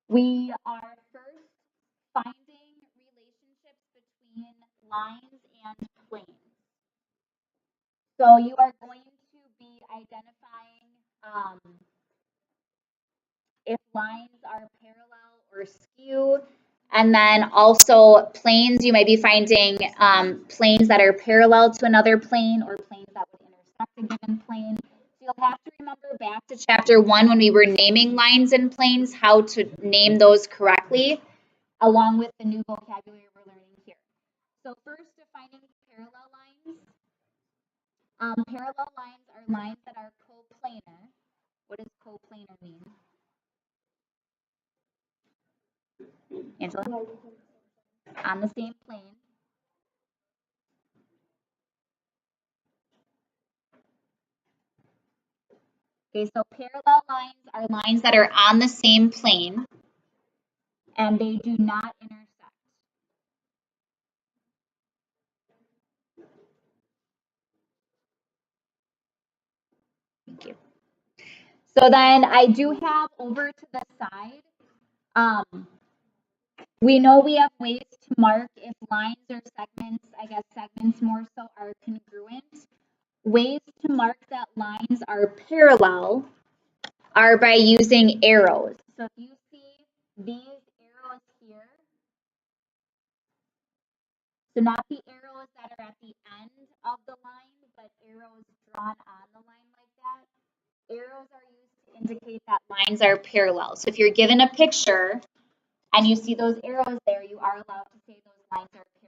We are first finding relationships between lines and planes. So you are going to be identifying if lines are parallel or skew. And then also planes, you might be finding planes that are parallel to another plane or planes that would intersect a given plane. So you'll have to remember back to chapter 1 when we were naming lines and planes, how to name those correctly, along with the new vocabulary we're learning here. So first, defining parallel lines. Parallel lines are lines that are coplanar. What does coplanar mean? Angela? On the same plane. Okay, so parallel lines are lines that are on the same plane and they do not intersect. Thank you. So then I do have over to the side, we know we have ways to mark if lines or segments, I guess segments more so, are congruent. Ways to mark that lines are parallel are by using arrows. So if you see these arrows here, so not the arrows that are at the end of the line, but arrows drawn on the line like that. Arrows are used to indicate that lines are parallel. So if you're given a picture and you see those arrows there, you are allowed to say those lines are parallel.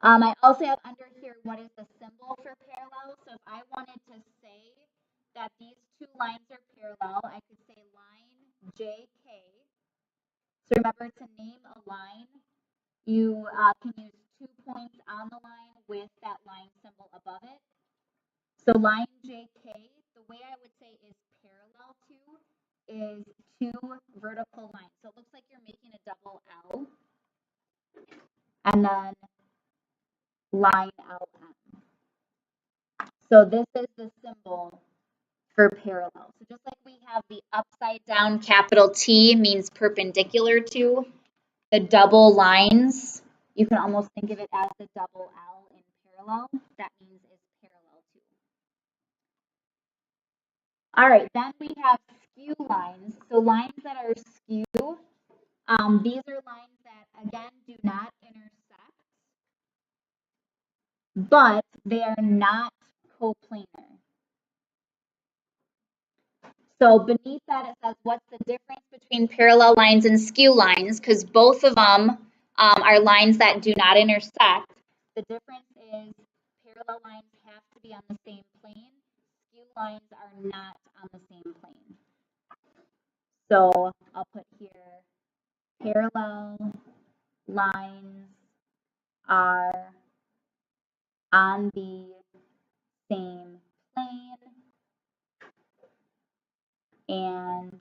I also have under here what is the symbol for parallel. So if I wanted to say that these two lines are parallel, I could say line JK. So remember, to name a line, you can use 2 points on the line with that line symbol above it. So line JK, the way I would say is parallel to is 2 vertical lines. So it looks like you're making a double L. And then line LM. So this is the symbol for parallel. So just like we have the upside down capital T means perpendicular to, the double lines, you can almost think of it as the double L in parallel. That means it's parallel to. All right, then we have skew lines. So lines that are skew, these are lines that, again, do not intersect, but they are not coplanar. So beneath that, it says, what's the difference between parallel lines and skew lines? Because both of them are lines that do not intersect. The difference is parallel lines have to be on the same plane. Skew lines are not on the same plane. So I'll put here, parallel lines are on the same plane and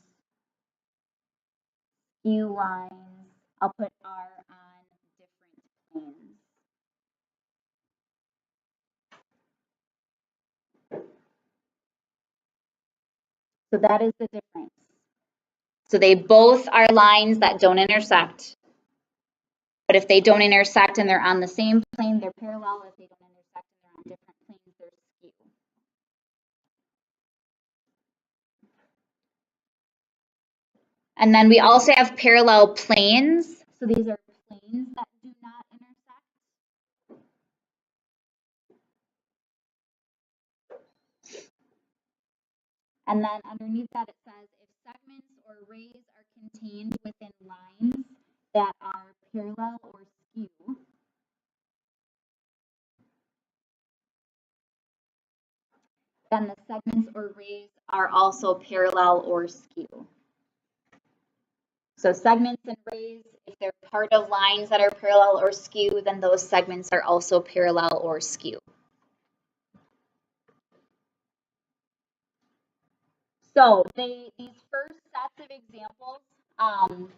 skew lines, I'll put are on different planes. So that is the difference. So they both are lines that don't intersect. But if they don't intersect and they're on the same plane, they're parallel. If they don't intersect and they're on different planes, they're skew. And then we also have parallel planes. So these are planes that do not intersect. And then underneath that, it says if segments or rays are contained within lines that are parallel or skew, then the segments or rays are also parallel or skew. So segments and rays, if they're part of lines that are parallel or skew, then those segments are also parallel or skew. So these first sets of examples,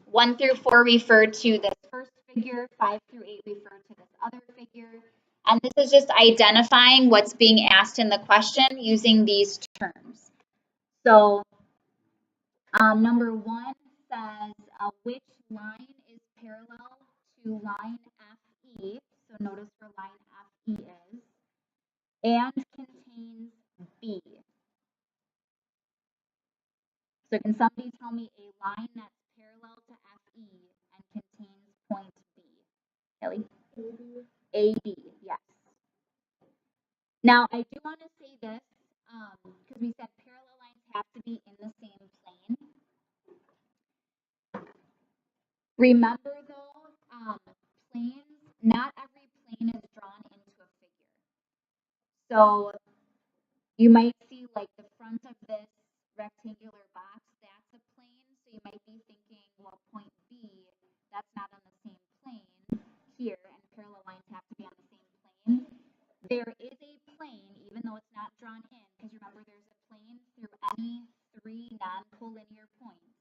1 through 4 refer to this first figure, 5 through 8 refer to this other figure. And this is just identifying what's being asked in the question using these terms. So number 1, says, which line is parallel to line FE? So notice where line FE is, and contains B. So can somebody tell me a line that's parallel to FE and contains point B? Kelly? AB, yes. Now, I do want to say this, because we said parallel lines have to be in the same plane. Remember though, planes, not every plane is drawn into a figure. So you might see like the front of this rectangular box, that's a plane. So you might be thinking, well, point B, that's not on the same plane here, and parallel lines have to be on the same plane. There is a plane, even though it's not drawn in, because remember there's a plane through any three non-collinear points.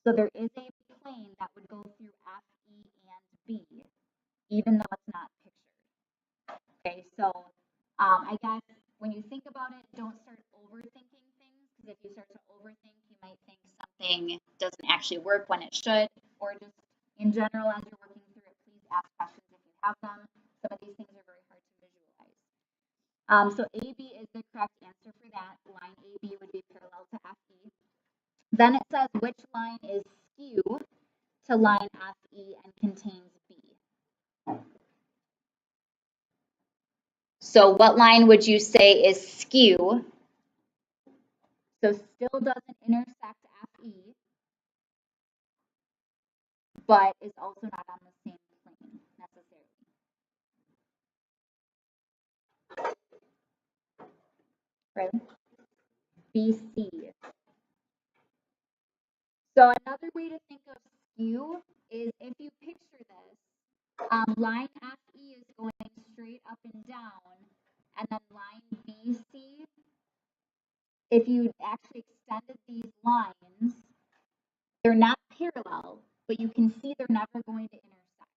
So there is a plane that would go through F, E, and B, even though it's not pictured. Okay, so I guess when you think about it, don't start overthinking things, because if you start to overthink, you might think something doesn't actually work when it should, or just in general, as you're working through it, please ask questions if you have them. Some of these things are very hard to visualize. So AB is the correct answer for that. Line AB would be parallel to FE. Then it says which line is skew to line FE and contains B. So what line would you say is skew? So still doesn't intersect FE, but is also not on the same plane necessarily. Right? BC. So another way to think of skew is if you picture this, line FE is going straight up and down, and then line BC, if you actually extended these lines, they're not parallel, but you can see they're never going to intersect,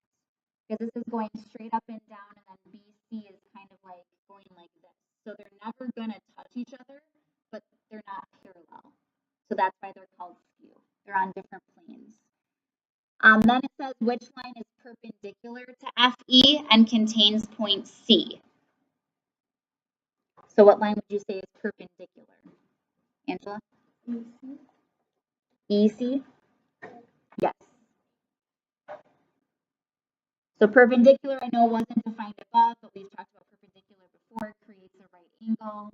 because this is going straight up and down, and then BC is kind of like going like this. So they're never going to touch each other, but they're not parallel. So that's why they're called skew. They're on different planes. Then it says which line is perpendicular to FE and contains point C. So what line would you say is perpendicular? Angela? EC? Yes. So perpendicular, I know wasn't defined above, but we've talked about perpendicular before. It creates a right angle.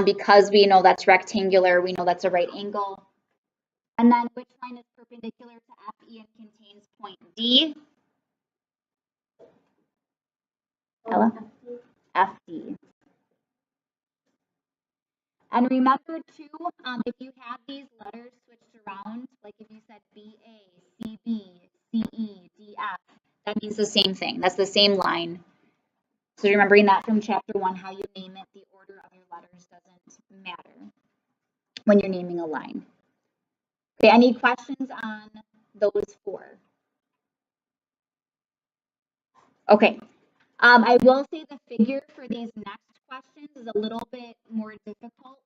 Because we know that's rectangular, we know that's a right angle. And then which line is perpendicular to FE and contains point D? Ella? FD. And remember too, if you have these letters switched around, like if you said BA, CB, CE, DF, that means the same thing. That's the same line. So remembering that from chapter 1, how you name it, the order of your letters doesn't matter when you're naming a line. Okay, any questions on those four? Okay. I will say the figure for these next questions is a little bit more difficult,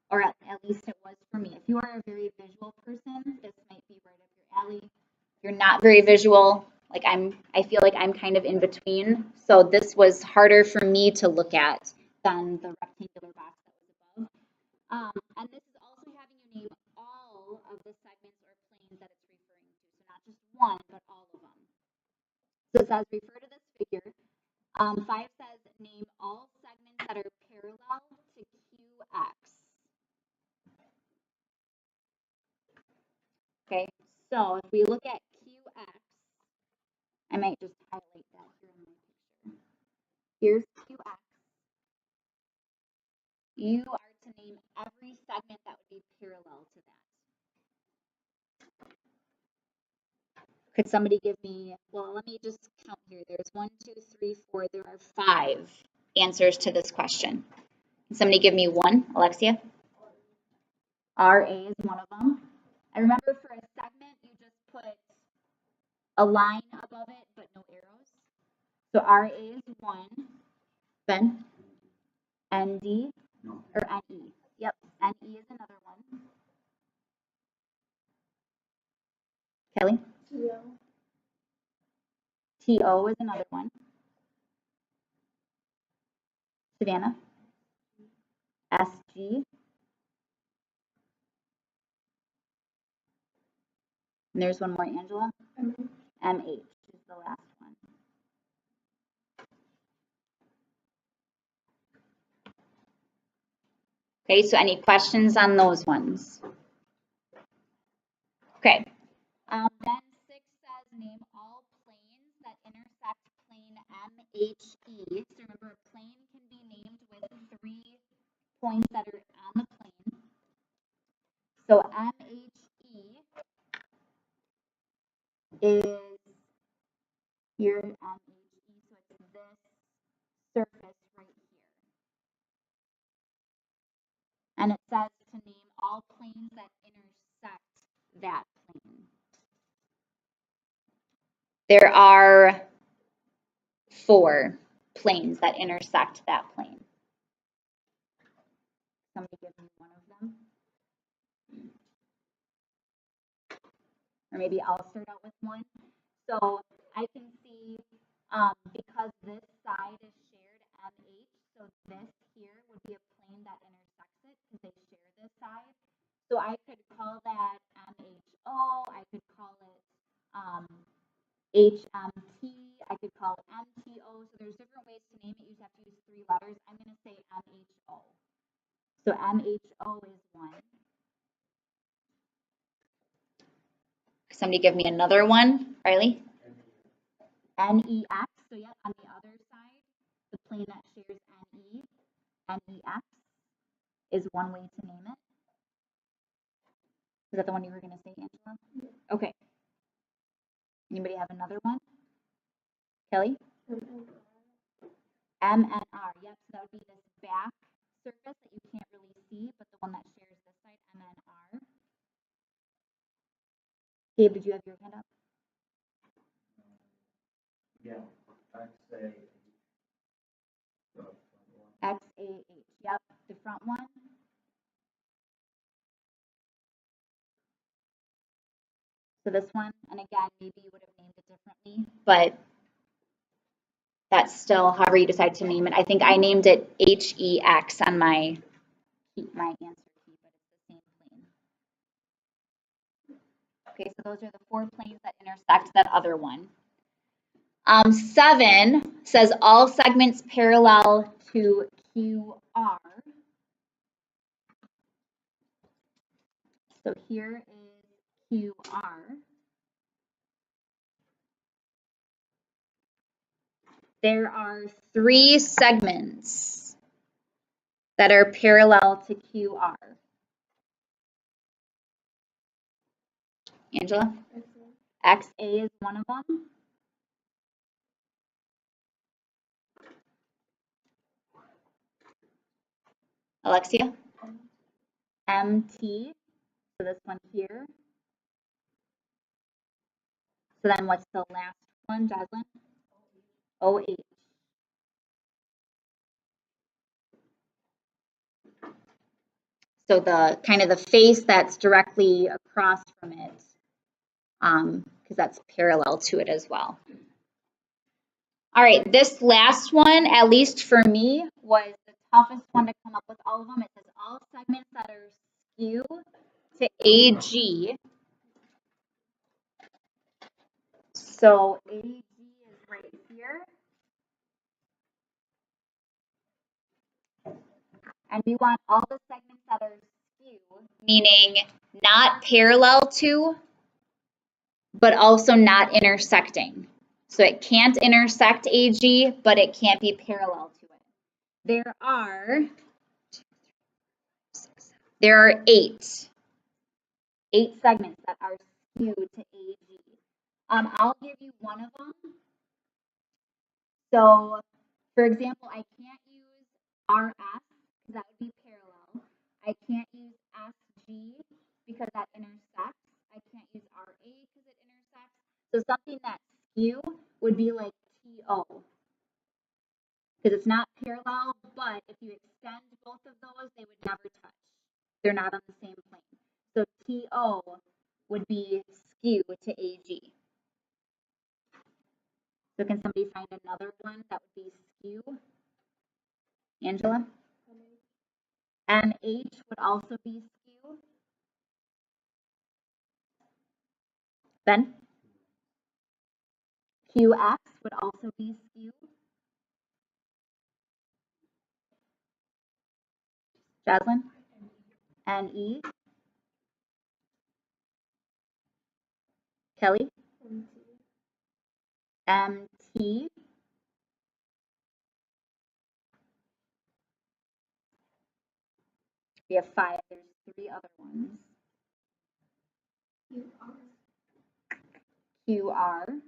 or at least it was for me. If you are a very visual person, this might be right up your alley. If you're not very visual, like I feel like I'm kind of in between. So this was harder for me to look at than the rectangular box that was above. And this is also having you name all of the segments or planes that it's referring to. So not just one, but all of them. So it says refer to this figure. 5 says name all segments that are parallel to QX. Okay, so if we look at QX, I might just highlight that here in my picture. Here's QX. You are to name every segment that would be parallel to that. Could somebody give me, well, let me just count here. There's 1, 2, 3, 4. There are 5 answers to this question. Can somebody give me one, Alexia? RA is one of them. I remember for a segment, you just put a line above it, but no arrows. So RA is 1. Ben? ND? Or NE? Yep, NE is another one. Kelly? TO is another one. Savannah? SG. And there's one more, Angela. MH is the last one. Okay, so any questions on those ones? Okay. Then 6 says name all planes that intersect plane MHE. So remember, a plane can be named with 3 points that are on the plane. So MHE is here, MHE, so it's this surface right here. And it says to name all planes that intersect that plane. There are 4 planes that intersect that plane. Somebody give me one of them. Or maybe I'll start out with one. So I can see because this side is shared MH, so this here would be a plane that intersects it because they share this side. So I could call that MHO, I could call it HMT, I could call it MTO. So there's different ways to name it. You have to use 3 letters. I'm going to say MHO. So MHO is one. Somebody give me another one, Riley. NEX. So yeah, on the other side, the plane that shares NE, NEX is one way to name it. Is that the one you were going to say, Angela? Okay. Anybody have another one? Kelly? MNR. Yep, so that would be this back surface that you can't really see, but the one that shares this side, MNR. Gabe, did you have your hand up? Yeah, XAH. Yep, the front one. So this one, and again, maybe you would have named it differently, but that's still however you decide to name it. I think I named it HEX on my answer key, but it's the same plane. Okay, so those are the 4 planes that intersect that other one. 7 says all segments parallel to QR. So here is QR. There are 3 segments that are parallel to QR. Angela? XA is one of them. Alexia? MT, so this one here. So then what's the last one, Jocelyn? OH. So the kind of the face that's directly across from it, because that's parallel to it as well. All right, this last one, at least for me, was the toughest one to come up with all of them. It says all segments that are skew to AG. So AG is right here. And we want all the segments that are skew, meaning not parallel to, but also not intersecting. So it can't intersect AG, but it can't be parallel to it. There are 8 segments that are skewed to AG. I'll give you one of them. So, for example, I can't use RS because that would be parallel. I can't use SG because that intersects. I can't use RA because it intersects. So something that's skew would be like TO because it's not parallel, but if you extend both of those, they would never touch. They're not on the same plane. So TO would be skew to AG. So can somebody find another one that would be skew? Angela? MH would also be skew. Ben? QX would also be skew. Jaslyn? NE? Kelly? MT? We have 5. There's 3 other ones. QR.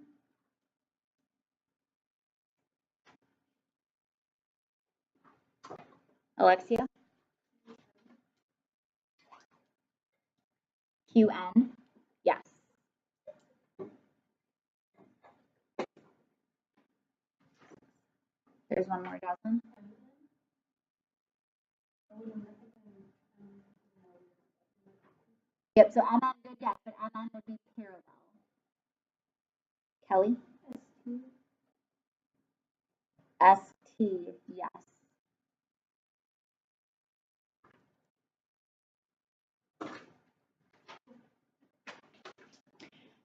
Alexia? QN? Yes. There's one more, Jocelyn. Yep, so MN good, yes, but MN would be parallel. Kelly? ST, yes.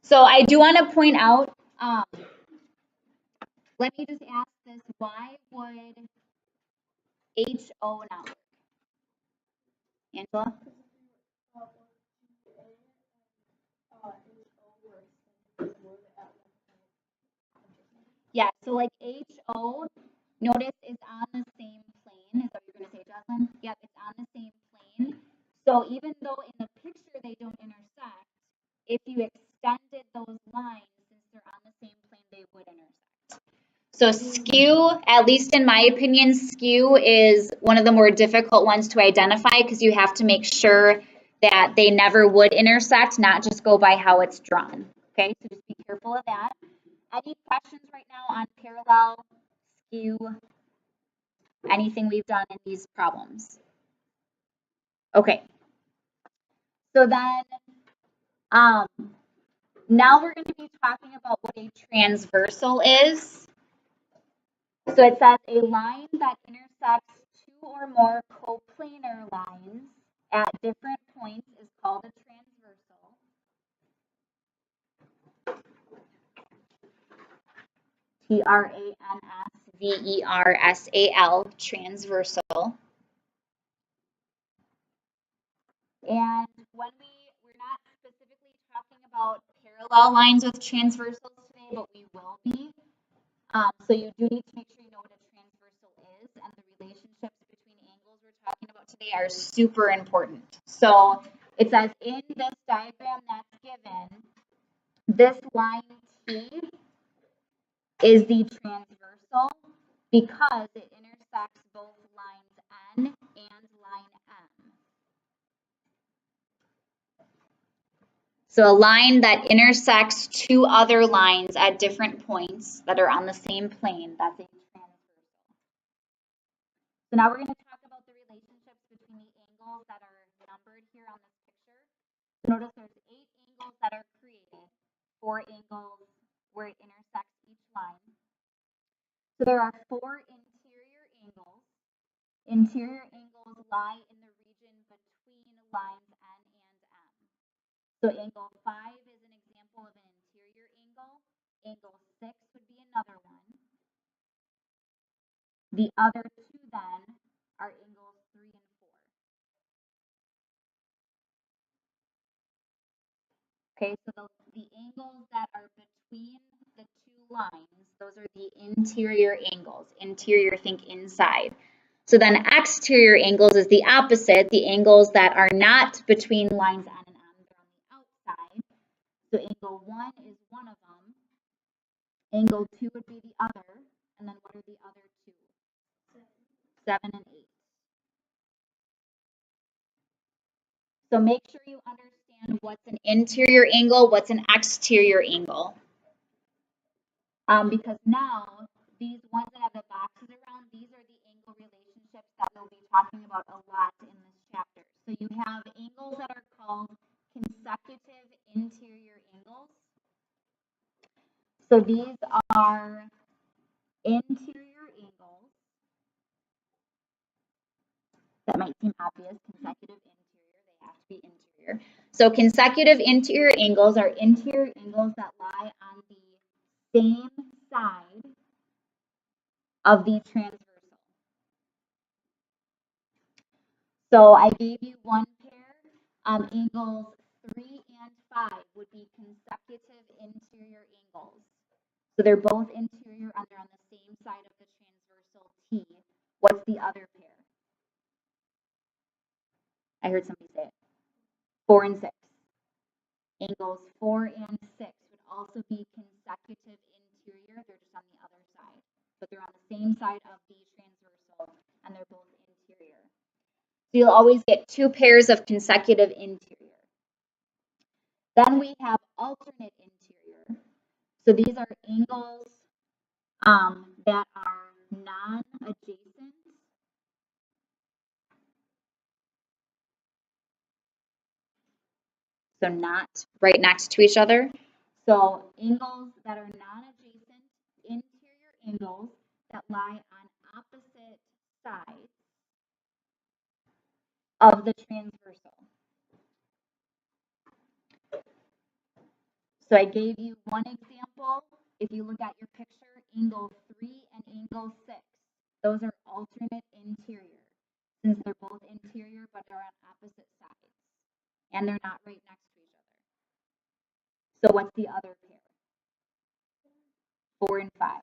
So I do want to point out, let me just ask this, why would HO not work? Angela? Yeah, so like HO, notice is on the same plane. Is that what you're going to say, Jocelyn? Yep, it's on the same plane. So even though in the picture they don't intersect, if you extended those lines, since they're on the same plane, they would intersect. So skew, at least in my opinion, skew is one of the more difficult ones to identify because you have to make sure that they never would intersect, not just go by how it's drawn. Okay, so just be careful of that. Any questions right now on parallel, skew, anything we've done in these problems? Okay. So then, now we're going to be talking about what a transversal is. So it says a line that intersects 2 or more coplanar lines at different points is called a transversal. Transversal, transversal. And when we're not specifically talking about parallel lines with transversals today, but we will be. So you do need to make sure you know what a transversal is, and the relationships between angles we're talking about today are super important. So it says in this diagram that's given, this line T is the transversal because it intersects both lines N and line M. So a line that intersects 2 other lines at different points that are on the same plane, that's a transversal. So now we're going to talk about the relationships between the angles that are numbered here on this picture. So notice there's 8 angles that are created, 4 angles where it intersects each line. So there are 4 interior angles. Interior angles lie in the region between lines N and M. So angle 5 is an example of an interior angle. Angle 6 would be another one. The other 2 then are angles 3 and 4. Okay, so the angles that are between the 2 lines, those are the interior angles. Interior, think inside. So then exterior angles is the opposite, the angles that are not between lines N and M, they're on the outside. So angle 1 is one of them. Angle 2 would be the other. And then what are the other 2? 7 and 8. So make sure you understand what's an interior angle, what's an exterior angle. Because now, these ones that have the boxes around, these are the angle relationships that we'll be talking about a lot in this chapter. So you have angles that are called consecutive interior angles. angles. So these are interior angles. That might seem obvious, consecutive interior, they have to be interior. So consecutive interior angles are interior angles that lie on the same side of the transversal. So I gave you one pair. Angles 3 and 5 would be consecutive interior angles. So they're both interior and they're on the same side of the transversal T. What's the other pair? I heard somebody say it. 4 and 6. Angles 4 and 6 would also be consecutive interior. They're just on the other side. But they're on the same side of the transversal and they're both interior. So you'll always get two pairs of consecutive interior. Then we have alternate interior. So these are angles that are non-adjacent. So not right next to each other. So angles that are non-adjacent, interior angles that lie on opposite sides of the transversal. So I gave you one example. If you look at your picture, angle 3 and angle 6, those are alternate interior, since they're both interior but they're on opposite sides, and they're not right next to each other. So what's the other pair? 4 and 5.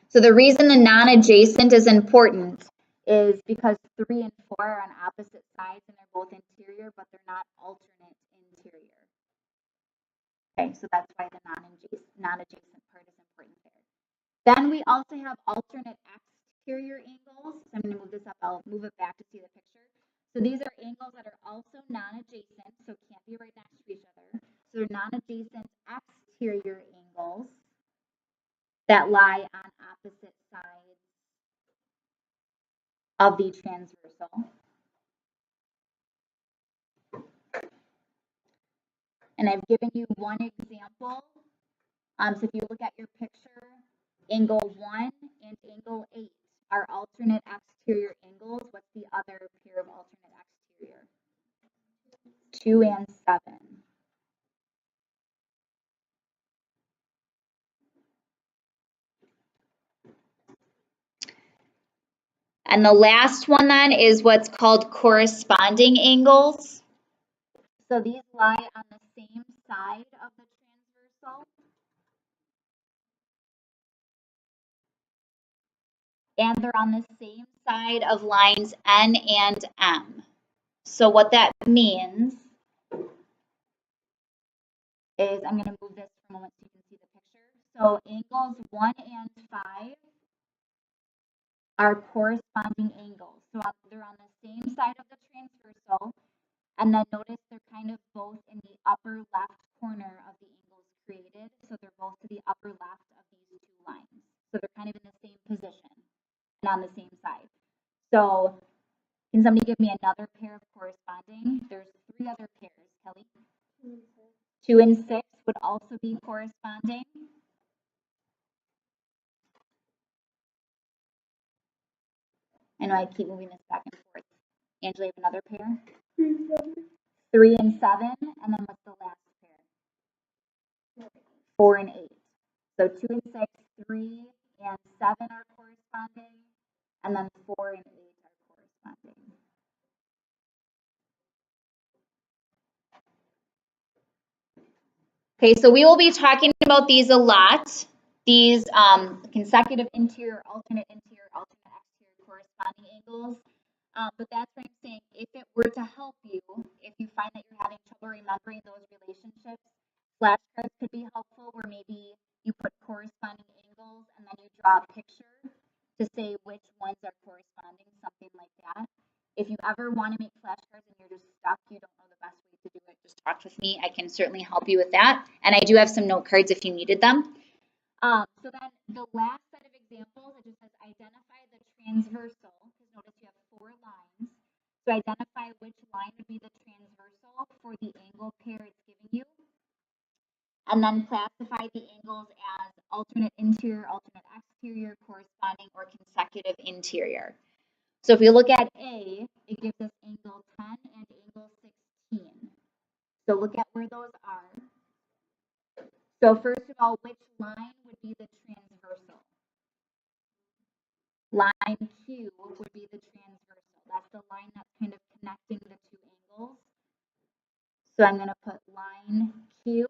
So the reason the non-adjacent is important is because 3 and 4 are on opposite sides and they're both interior, but they're not alternate interior. Okay, so that's why the non-adjacent part is important there. Then we also have alternate exterior angles. So I'm going to move this up. I'll move it back to see the picture. So these are angles that are also non-adjacent, so can't be right next to each other. So they're non-adjacent exterior angles that lie on opposite sides of the transversal. And I've given you one example. So if you look at your picture, angle 1 and angle 8 are alternate exterior angles. What's the other pair of alternate exterior? 2 and 7. And the last one then is what's called corresponding angles. So these lie on the same side of the transversal. And they're on the same side of lines N and M. So what that means is, I'm going to move this for a moment so you can see the picture. So angles 1 and 5 are corresponding angles. So they're on the same side of the transversal, and then notice they're kind of both in the upper left corner of the angles created. So they're both to the upper left of these two lines. So they're kind of in the same position and on the same side. So can somebody give me another pair of corresponding? There's 3 other pairs, Kelly. 2 and 6 would also be corresponding. I know I keep moving this back and forth. Angela, you have another pair? 3 and 7, and then what's the last pair? 4 and 8. So 2 and 6, 3 and 7 are corresponding, and then 4 and 8 are corresponding. Okay, so we will be talking about these a lot. These consecutive interior, alternate exterior, corresponding angles. But that's what I'm saying. If it were to help you, if you find that you're having trouble remembering those relationships, flashcards could be helpful where maybe you put corresponding angles and then you draw a picture to say which ones are corresponding, something like that. If you ever want to make flashcards and you're just stuck, you don't know the best way to do it, just talk with me. I can certainly help you with that. And I do have some note cards if you needed them. So then the last set of examples, it just says identify the transversal, because notice you have 4 So identify which line would be the transversal for the angle pair it's giving you. And then classify the angles as alternate interior, alternate exterior, corresponding, or consecutive interior. So if we look at A, it gives us angle 10 and angle 16. So look at where those are. So first of all, which line would be the transversal? Line Q would be the transversal. That's the line that's kind of connecting the two angles. So I'm going to put line Q.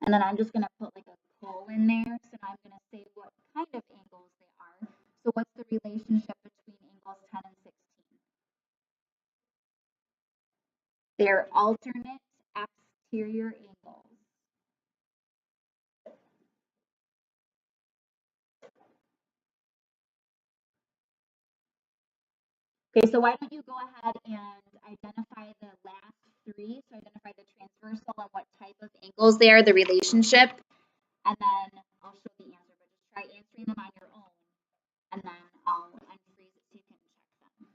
And then I'm just going to put like a colon there. So now I'm going to say what kind of angles they are. So what's the relationship between angles 10 and 16? They're alternate exterior angles. Okay, so why don't you go ahead and identify the last three. So identify the transversal and what type of angles they are, the relationship. And then I'll show the answer, but just try answering them on your own. And then I'll unfreeze it so you can check them.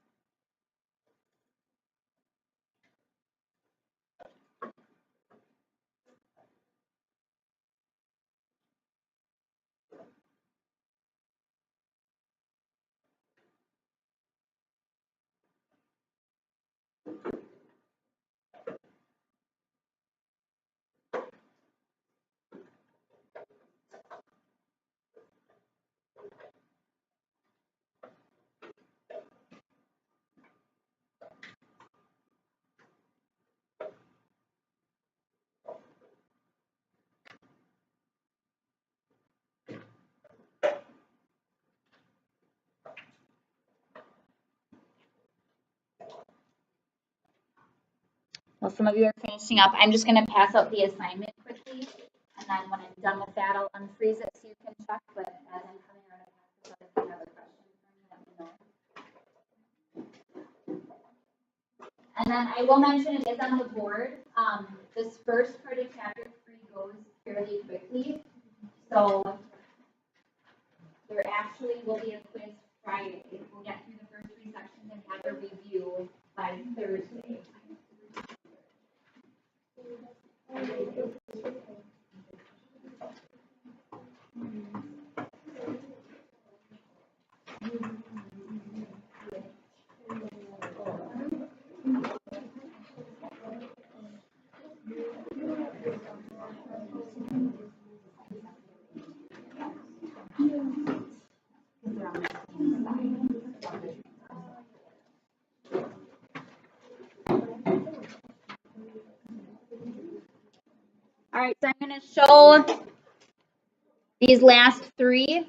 Well, some of you are finishing up. I'm just going to pass out the assignment quickly. And then when I'm done with that, I'll unfreeze it so you can check. But as I'm coming around, if you have a question for me, let me know. And then I will mention it is on the board. This first part of chapter 3 goes fairly quickly. So there actually will be a quiz Friday. We'll get through the first 3 sections and have a review by Thursday. All right, so I'm going to show these last 3